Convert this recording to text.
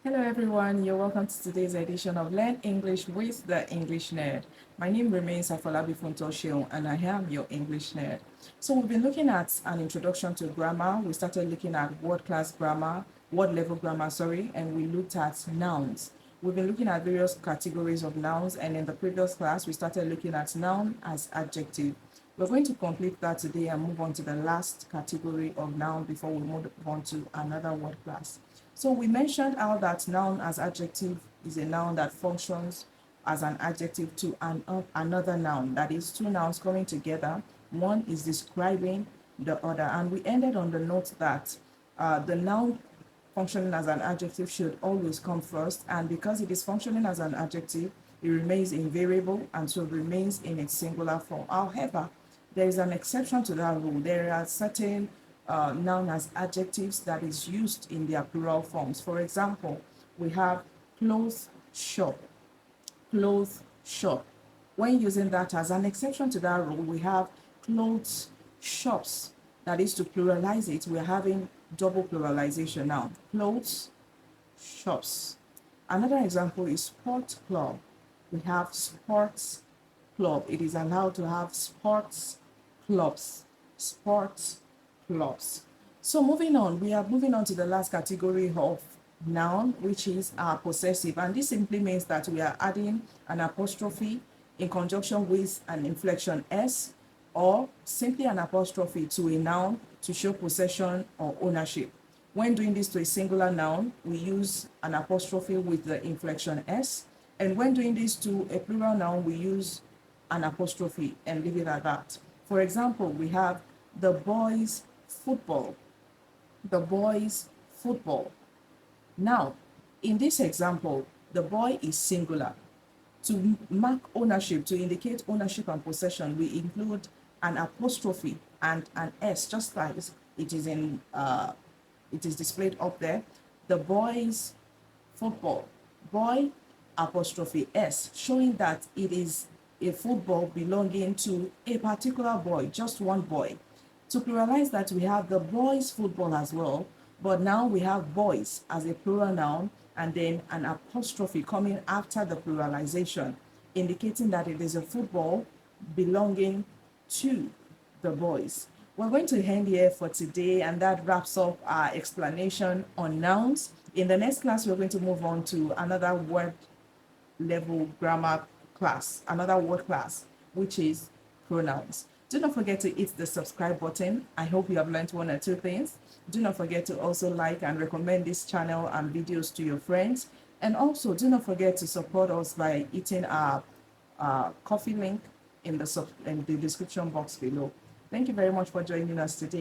Hello everyone, you're welcome to today's edition of Learn English with the English Nerd. My name remains Afolabi Funtosheon and I am your English Nerd. So we've been looking at an introduction to grammar. We started looking at word level grammar, and we looked at nouns. We've been looking at various categories of nouns, and in the previous class we started looking at noun as adjective. We're going to complete that today and move on to the last category of noun before we move on to another word class. So we mentioned how that noun as adjective is a noun that functions as an adjective to another noun. That is two nouns coming together. One is describing the other. And we ended on the note that the noun functioning as an adjective should always come first. And because it is functioning as an adjective, it remains invariable and so remains in its singular form. However, there is an exception to that rule. There are certain noun as adjectives that is used in their plural forms. For example, we have clothes shop, clothes shop. When using that as an exception to that rule, we have clothes shops. That is, to pluralize it, we're having double pluralization now. Clothes shops. Another example is sports club. We have sports club. It is allowed to have sports clubs. Sports clubs. So moving on, we are moving on to the last category of noun, which is possessive. And this simply means that we are adding an apostrophe in conjunction with an inflection S, or simply an apostrophe to a noun to show possession or ownership. When doing this to a singular noun, we use an apostrophe with the inflection S. And when doing this to a plural noun, we use an apostrophe and leave it at that. For example, we have the boys football. The boys football. Now, in this example, the boy is singular. To mark ownership, to indicate ownership and possession, we include an apostrophe and an S, just like it is displayed up there. The boys football. Boy apostrophe S, showing that it is a football belonging to a particular boy, just one boy. To pluralize that, we have the boys football as well, but now we have boys as a plural noun and then an apostrophe coming after the pluralization, indicating that it is a football belonging to the boys. We're going to end here for today, and that wraps up our explanation on nouns. In the next class, we're going to move on to another word level grammar class, another word class, which is pronouns. Do not forget to hit the subscribe button. I hope you have learned one or two things. Do not forget to also like and recommend this channel and videos to your friends. And also do not forget to support us by hitting our coffee link in the description box below. Thank you very much for joining us today.